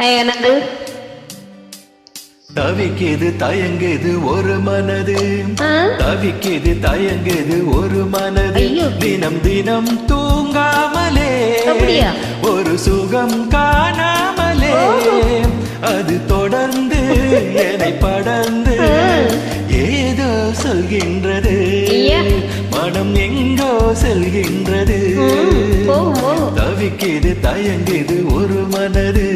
என்னது தவிக்குது தயங்குது ஒரு மனது, தவிக்குது தயங்குது ஒரு மனது, தினம் தினம் தூங்காமலே ஒரு சுகம் காணாமலே அது தொடர்ந்து என்னை படர்ந்து ஏதோ சொல்கின்றது, மனம் எங்கோ செல்கின்றது. தவிக்குது தயங்குது ஒரு மனது.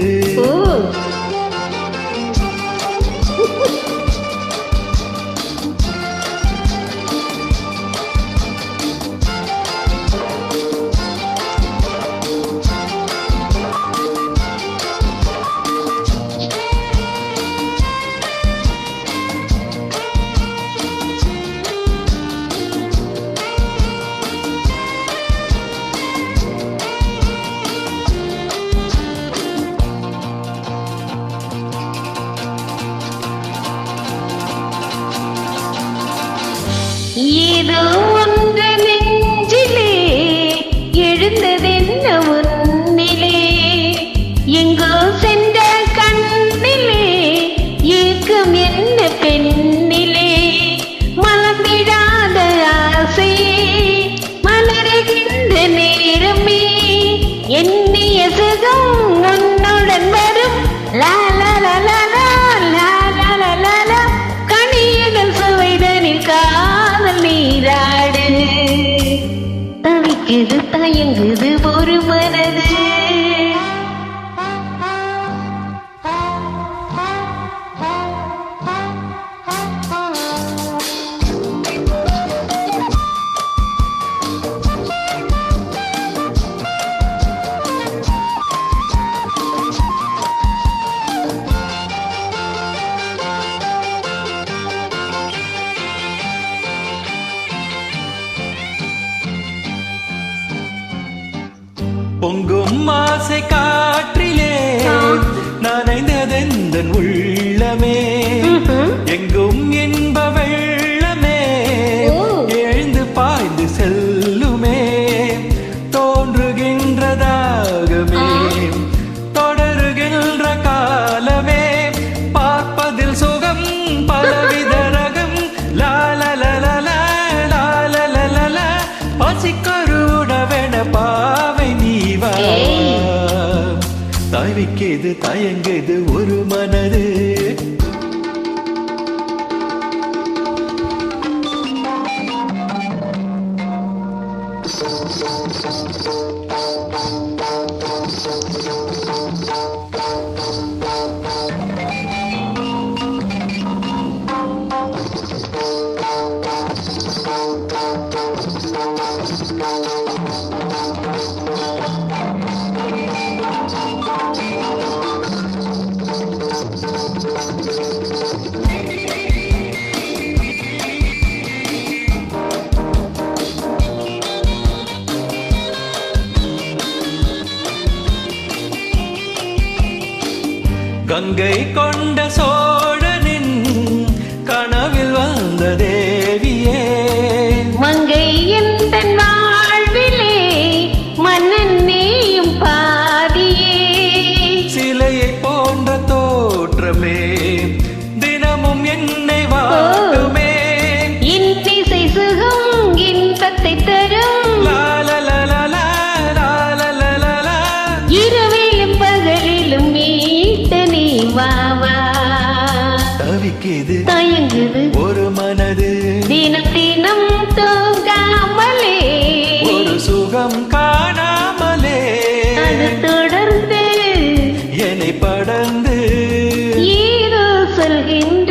ஏதோ ஒன்று நெஞ்சிலே எழுந்ததென்ன உன்னிலே, எங்கோ சென்ற கண்ணிலே ஏக்கம் என்ன பெண்ணிலே, மலர்ந்திடாத ஆசையே மலருகின்ற நேரமே, எண்ணிய சுகம் உன்னுடன் வரும் லா லா லா லா லா லா லா லா லா, கனியகள் சுவைதனில் நீராடு. தவிக்குது தயங்குது ஒரு மனது. பொங்கும் ஆசை காற்றிலே நனைந்ததெந்தன் உள்ளமே, எங்கும் இன்ப வெள்ளமே எழுந்து பாய்ந்து செல்லுமே, தோன்றுகின்றதாகமே தொடருகின்ற காலமே, பார்ப்பதில் சுகம் பலவித ரகம் லாலலலலா லாலலலலா, பசிக்கருடவென பாவை நீவா. தவிக்குது தயங்குது ஒரு மனது. கங்கை கொண்ட சோழனின் கனவில் வந்த தேவியே, மங்கை எந்த வாழ்விலே மன்னன் நீயும் பாதியே, சிலையை போன்ற தோற்றமே தினமும் என்னை வாட்டுமே, இன்னிசை சுகம் இன்பத்தை தரும் லாலலலலா லாலலலலா, இரவிலும் பகலிலும் மீட்ட நீ வாவா. தவிக்குது தயங்குது ஒரு மனது, தினம் தினம் தூங்காமலே ஒரு சுகம் காணாமலே அது தொடர்ந்து என்னை படர்ந்து ஏதோ சொல்கின்ற